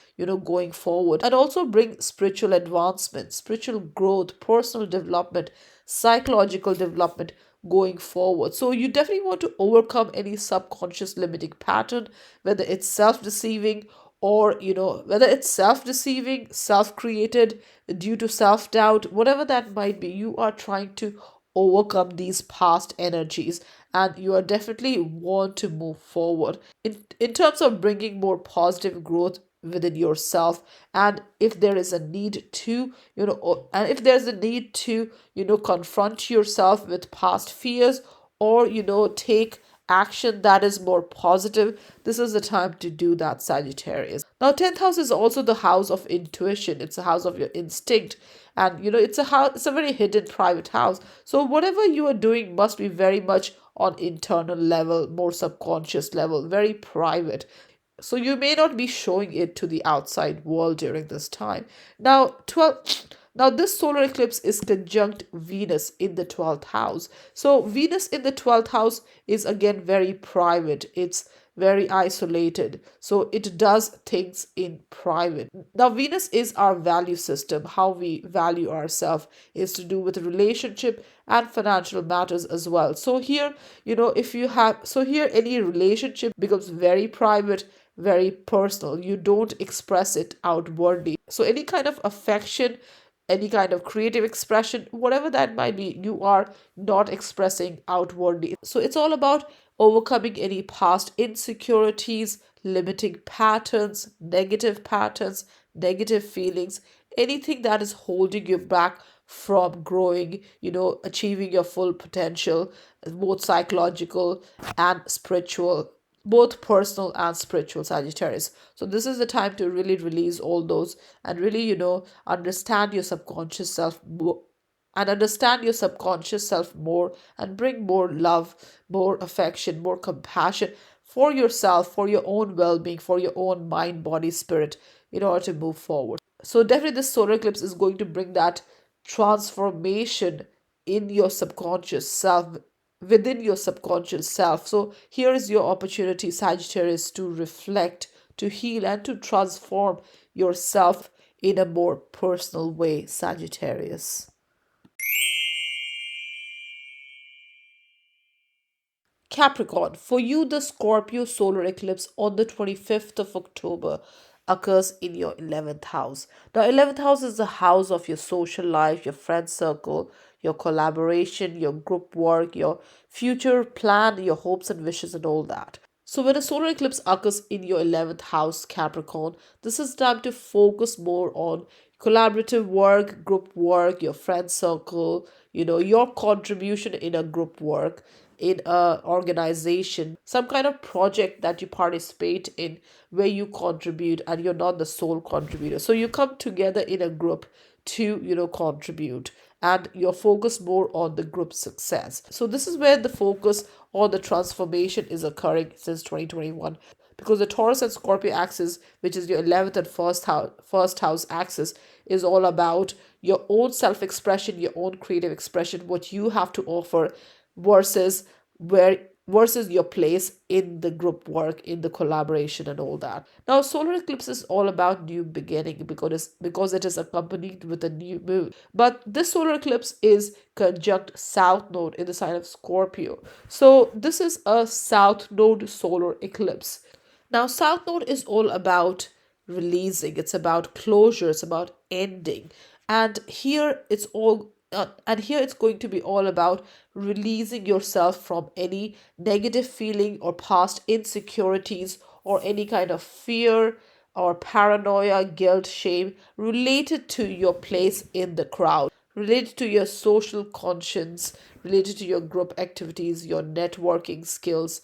going forward, and also bring spiritual advancement, spiritual growth, personal development, psychological development going forward. So you definitely want to overcome any subconscious limiting pattern, whether it's self-deceiving, or whether it's self-deceiving, self-created, due to self-doubt, whatever that might be. You are trying to overcome these past energies, and you are definitely want to move forward in terms of bringing more positive growth within yourself. And if there is a need to, and if there's a need to, confront yourself with past fears, or take action that is more positive, this is the time to do that, Sagittarius. Now 10th house is also the house of intuition, it's a house of your instinct, and it's a house, it's a very hidden private house. So whatever you are doing must be very much on internal level, more subconscious level, very private. So you may not be showing it to the outside world during this time. Now 12, now this solar eclipse is conjunct Venus in the 12th house. So Venus in the 12th house is again very private, it's very isolated, so it does things in private. Now Venus is our value system, how we value ourselves, is to do with relationship and financial matters as well. So here, if you have, so here any relationship becomes very private, very personal. You don't express it outwardly. So any kind of affection, any kind of creative expression, whatever that might be, you are not expressing outwardly. So it's all about overcoming any past insecurities, limiting patterns, negative feelings, anything that is holding you back from growing, achieving your full potential, both psychological and spiritual, both personal and spiritual, Sagittarius. So this is the time to really release all those, and really, understand your subconscious self and understand your subconscious self more, and bring more love, more affection, more compassion for yourself, for your own well-being, for your own mind, body, spirit, in order to move forward. So definitely this solar eclipse is going to bring that transformation in your subconscious self, within your subconscious self. So here is your opportunity, Sagittarius, to reflect, to heal, and to transform yourself in a more personal way, Sagittarius. Capricorn, for you, the Scorpio solar eclipse on the 25th of October occurs in your 11th house. Now, 11th house is the house of your social life, your friend circle, your collaboration, your group work, your future plan, your hopes and wishes, and all that. So, when a solar eclipse occurs in your 11th house, Capricorn, this is time to focus more on collaborative work, your friend circle, your contribution in a group work, in a organization, some kind of project that you participate in, where you contribute and you're not the sole contributor. So you come together in a group to, contribute, and you're focused more on the group success. So this is where the focus on the transformation is occurring since 2021. because the Taurus and Scorpio axis, which is your 11th and first house axis, is all about your own self-expression, your own creative expression, what you have to offer versus where versus your place in the group work, in the collaboration and all that. Now solar eclipse is all about new beginning because it is accompanied with a new moon. But this solar eclipse is conjunct south node in the sign of Scorpio. So this is a south node solar eclipse. Now, South Node is all about releasing, it's about closure, it's about ending. And here it's going to be all about releasing yourself from any negative feeling or past insecurities or any kind of fear or paranoia, guilt, shame related to your place in the crowd, related to your social conscience, related to your group activities, your networking skills,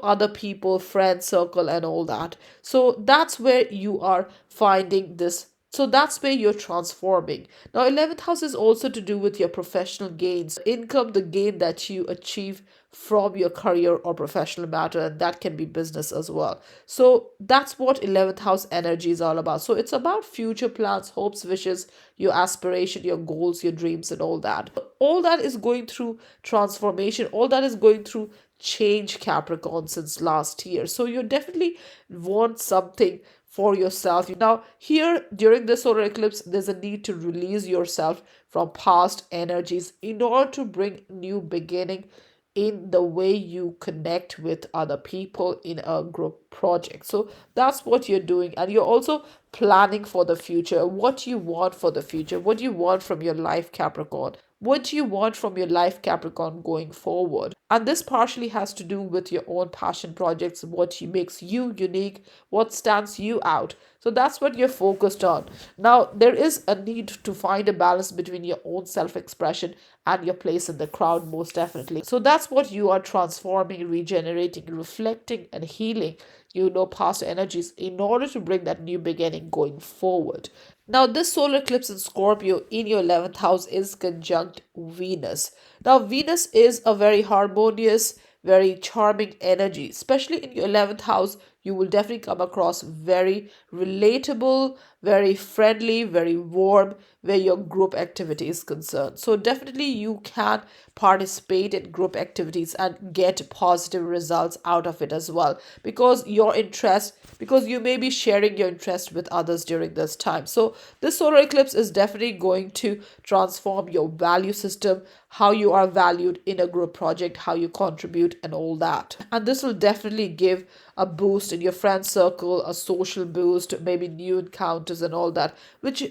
other people, friend circle, and all that. So that's where you are finding this. So that's where you're transforming. Now, 11th house is also to do with your professional gains, income, the gain that you achieve from your career or professional matter, and that can be business as well. So that's what 11th house energy is all about. So it's about future plans, hopes, wishes, your aspiration, your goals, your dreams, and all that. All that is going through transformation, all that is going through change, Capricorn, since last year. So you definitely want something for yourself. Now, here during the solar eclipse, there's a need to release yourself from past energies in order to bring new beginning in the way you connect with other people in a group project. So that's what you're doing. And you're also planning for the future, what you want for the future, what you want from your life, Capricorn. What do you want from your life, Capricorn, going forward? And this partially has to do with your own passion projects, what makes you unique, what stands you out. So that's what you're focused on. Now, there is a need to find a balance between your own self expression and your place in the crowd, most definitely. So that's what you are transforming, regenerating, reflecting, and healing, past energies in order to bring that new beginning going forward. Now, this solar eclipse in Scorpio in your 11th house is conjunct Venus. Now, Venus is a very harmonious, very charming energy, especially in your 11th house. You will definitely come across very relatable, very friendly, very warm where your group activity is concerned. So, definitely you can participate in group activities and get positive results out of it as well because you may be sharing your interest with others during this time. So, this solar eclipse is definitely going to transform your value system, how you are valued in a group project, how you contribute, and all that. And this will definitely give a boost in your friend circle, a social boost, maybe new encounters, and all that, which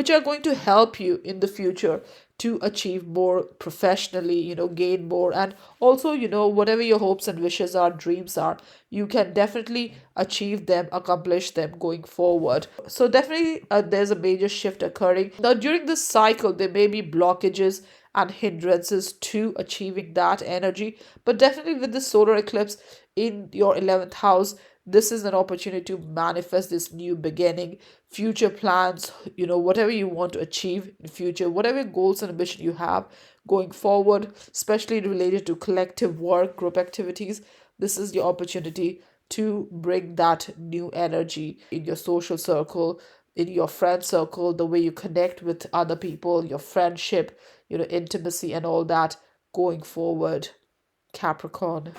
are going to help you in the future to achieve more professionally, gain more. And also, whatever your hopes and wishes are, dreams are, you can definitely achieve them, accomplish them going forward. So definitely there's a major shift occurring. Now, during this cycle, there may be blockages and hindrances to achieving that energy. But definitely with the solar eclipse in your 11th house, this is an opportunity to manifest this new beginning, future plans, whatever you want to achieve in future, whatever goals and ambition you have going forward, especially related to collective work, group activities. This is your opportunity to bring that new energy in your social circle, in your friend circle, the way you connect with other people, your friendship, intimacy, and all that going forward, Capricorn.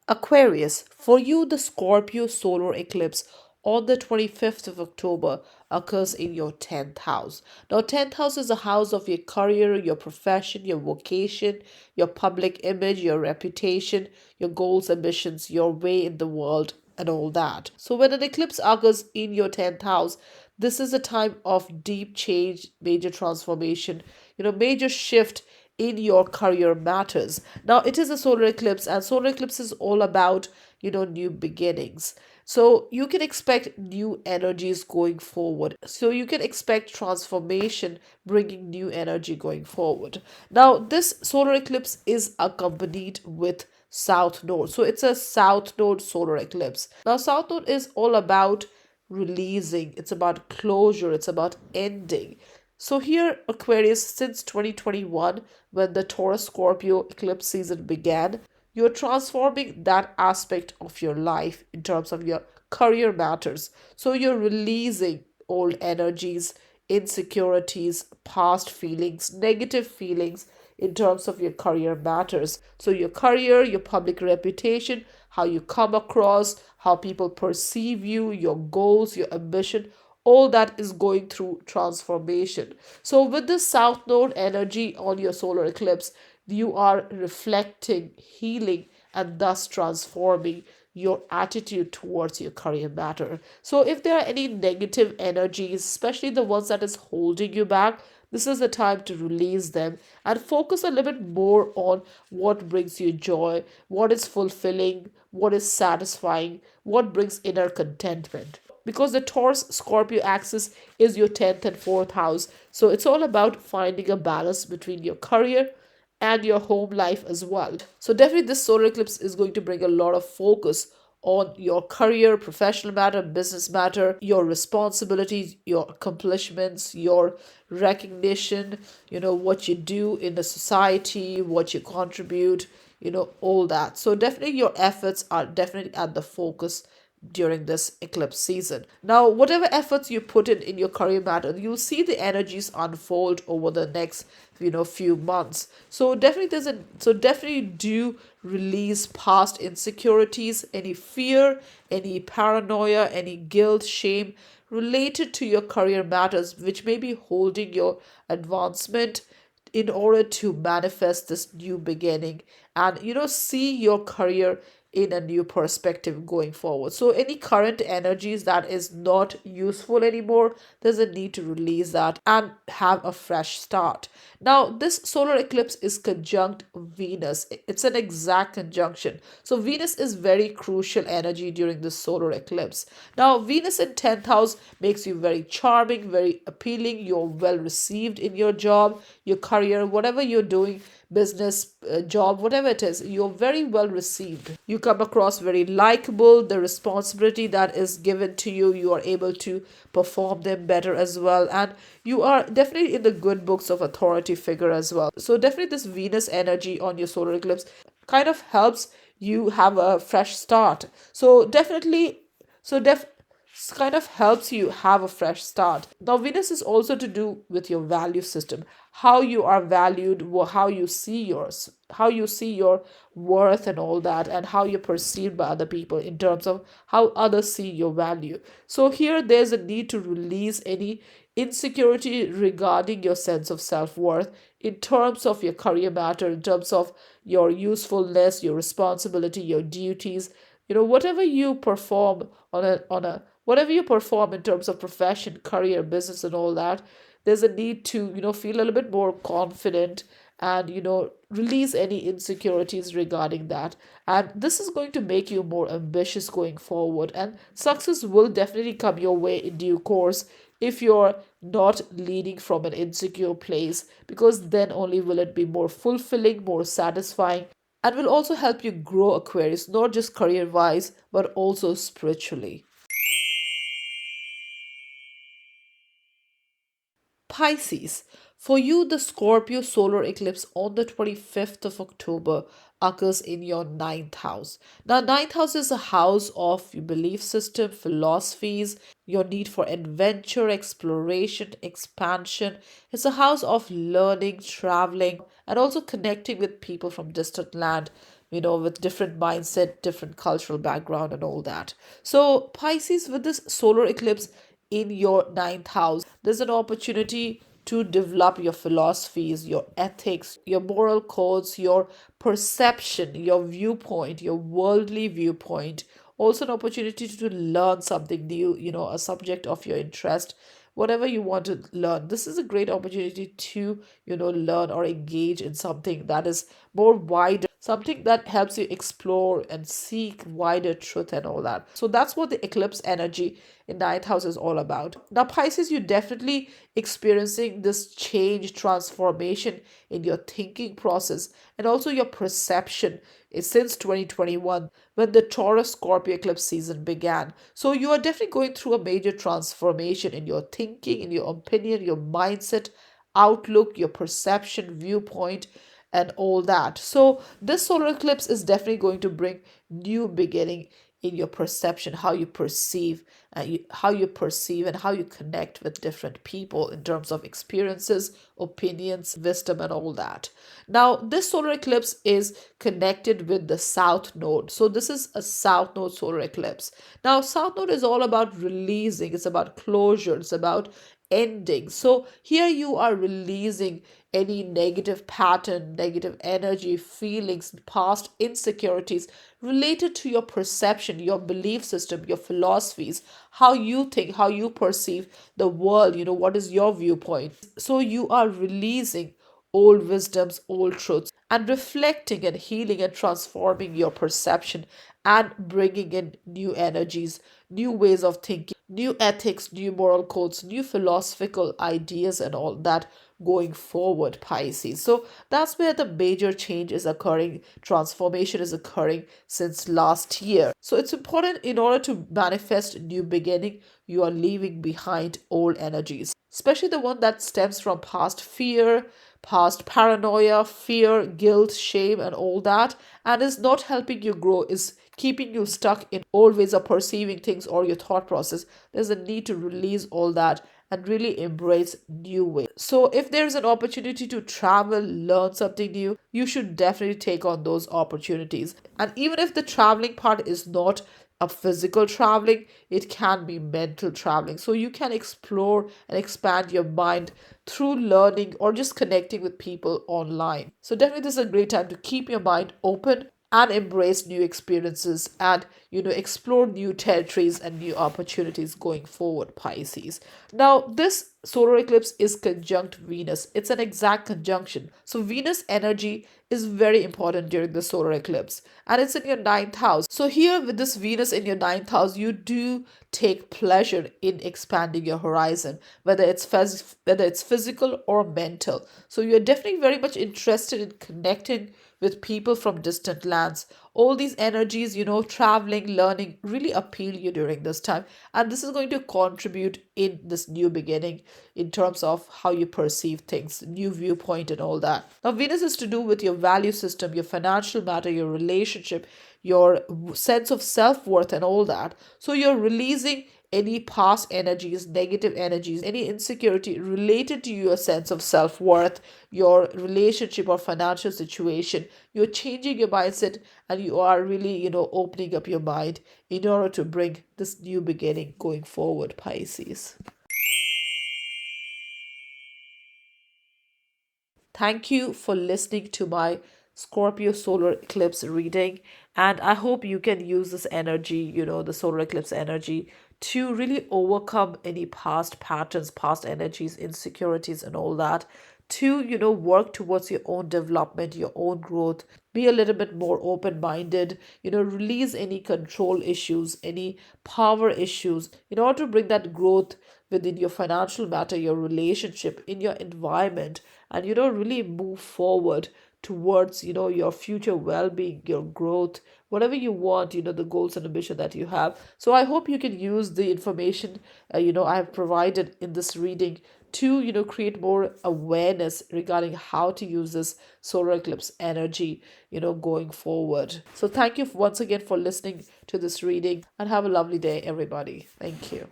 Aquarius, for you, the Scorpio solar eclipse on the 25th of October occurs in your 10th house. Now, 10th house is a house of your career, your profession, your vocation, your public image, your reputation, your goals, ambitions, your way in the world, and all that. So, when an eclipse occurs in your 10th house, this is a time of deep change, major transformation, major shift in your career matters. Now, it is a solar eclipse, and solar eclipse is all about, new beginnings. So, you can expect new energies going forward. So, you can expect transformation, bringing new energy going forward. Now, this solar eclipse is accompanied with South Node. So, it's a South Node solar eclipse. Now, South Node is all about releasing, it's about closure, it's about ending. So here, Aquarius, since 2021, when the Taurus Scorpio eclipse season began, you're transforming that aspect of your life in terms of your career matters. So you're releasing old energies, insecurities, past feelings, negative feelings in terms of your career matters. So your career, your public reputation, how you come across, how people perceive you, your goals, your ambition, all that is going through transformation. So with the south node energy on your solar eclipse, you are reflecting, healing, and thus transforming your attitude towards your career matter. So if there are any negative energies, especially the ones that is holding you back, this is the time to release them and focus a little bit more on what brings you joy, what is fulfilling, what is satisfying, what brings inner contentment. Because the Taurus Scorpio axis is your 10th and 4th house. So it's all about finding a balance between your career and your home life as well. So definitely this solar eclipse is going to bring a lot of focus on your career, professional matter, business matter, your responsibilities, your accomplishments, your recognition, what you do in the society, what you contribute, all that. So definitely your efforts are definitely at the focus during this eclipse season. Now, whatever efforts you put in your career matter, you'll see the energies unfold over the next, few months. So definitely do release past insecurities, any fear, any paranoia, any guilt, shame related to your career matters, which may be holding your advancement in order to manifest this new beginning and see your career in a new perspective going forward. So any current energies that is not useful anymore, there's a need to release that and have a fresh start. Now this solar eclipse is conjunct Venus. It's an exact conjunction. So Venus is very crucial energy during the solar eclipse. Now Venus in 10th house makes you very charming, very appealing. You're well received in your job, your career, whatever you're doing, business, job, whatever it is, you're very well received. You come across very likable. The responsibility that is given to you, you are able to perform them better as well. And you are definitely in the good books of authority figure as well. So definitely this Venus energy on your solar eclipse kind of helps you have a fresh start. So definitely, so def kind of helps you have a fresh start. Now, Venus is also to do with your value system, how you are valued, how you see your worth and all that, and how you're perceived by other people in terms of how others see your value. So here, there's a need to release any insecurity regarding your sense of self-worth in terms of your career matter, in terms of your usefulness, your responsibility, your duties, whatever you perform on a whatever you perform in terms of profession, career, business, and all that, there's a need to feel a little bit more confident and release any insecurities regarding that. And this is going to make you more ambitious going forward, and success will definitely come your way in due course if you're not leading from an insecure place, because then only will it be more fulfilling, more satisfying, and will also help you grow, Aquarius, not just career wise but also spiritually. Pisces. For you, the Scorpio solar eclipse on the 25th of October occurs in your ninth house. Now, ninth house is a house of your belief system, philosophies, your need for adventure, exploration, expansion. It's a house of learning, traveling, and also connecting with people from distant land, with different mindset, different cultural background, and all that. So, Pisces, with this solar eclipse in your ninth house, there's an opportunity to develop your philosophies, your ethics, your moral codes, your perception, your viewpoint, your worldly viewpoint. Also, an opportunity to learn something new, a subject of your interest, whatever you want to learn. This is a great opportunity to, learn or engage in something that is more wider, something that helps you explore and seek wider truth and all that. So that's what the eclipse energy in ninth house is all about. Now, Pisces, you're definitely experiencing this change, transformation in your thinking process and also your perception since 2021 when the Taurus Scorpio eclipse season began. So you are definitely going through a major transformation in your thinking, in your opinion, your mindset, outlook, your perception, viewpoint, and all that. So this solar eclipse is definitely going to bring new beginning in your perception, how you perceive, how you perceive and how you connect with different people in terms of experiences, opinions, wisdom, and all that. Now, this solar eclipse is connected with the south node. So this is a south node solar eclipse. Now, south node is all about releasing, it's about closure, it's about ending. So here you are releasing any negative pattern, negative energy, feelings, past insecurities related to your perception, your belief system, your philosophies, how you think, how you perceive the world, what is your viewpoint. So you are releasing old wisdoms, old truths, and reflecting and healing and transforming your perception and bringing in new energies, new ways of thinking, new ethics, new moral codes, new philosophical ideas, and all that going forward, Pisces. So that's where the major change is occurring, transformation is occurring since last year. So it's important in order to manifest new beginning, you are leaving behind old energies, especially the one that stems from past fear, past paranoia, fear, guilt, shame, and all that, and is not helping you grow, is keeping you stuck in old ways of perceiving things or your thought process. There's a need to release all that and really embrace new ways. So if there's an opportunity to travel, learn something new, you should definitely take on those opportunities. And even if the traveling part is not a physical traveling, it can be mental traveling. So you can explore and expand your mind through learning or just connecting with people online. So definitely this is a great time to keep your mind open and embrace new experiences and explore new territories and new opportunities going forward, Pisces. Now this solar eclipse is conjunct Venus. It's an exact conjunction. So Venus energy is very important during the solar eclipse and it's in your ninth house. So here with this Venus in your ninth house, you do take pleasure in expanding your horizon, whether it's physical or mental. So you're definitely very much interested in connecting with people from distant lands. All these energies, traveling, learning really appeal you during this time. And this is going to contribute in this new beginning in terms of how you perceive things, new viewpoint and all that. Now, Venus is to do with your value system, your financial matter, your relationship, your sense of self-worth and all that. So you're releasing any past energies, negative energies, any insecurity related to your sense of self worth, your relationship or financial situation. You're changing your mindset and you are really, opening up your mind in order to bring this new beginning going forward, Pisces. Thank you for listening to my Scorpio solar eclipse reading. And I hope you can use this energy, the solar eclipse energy, to really overcome any past patterns, past energies, insecurities, and all that. To, work towards your own development, your own growth, be a little bit more open minded, release any control issues, any power issues in order to bring that growth within your financial matter, your relationship, in your environment, and really move forward towards your future well-being, your growth, whatever you want, the goals and ambition that you have. So I hope you can use the information I have provided in this reading to create more awareness regarding how to use this solar eclipse energy going forward. So thank you once again for listening to this reading and have a lovely day, everybody. Thank you.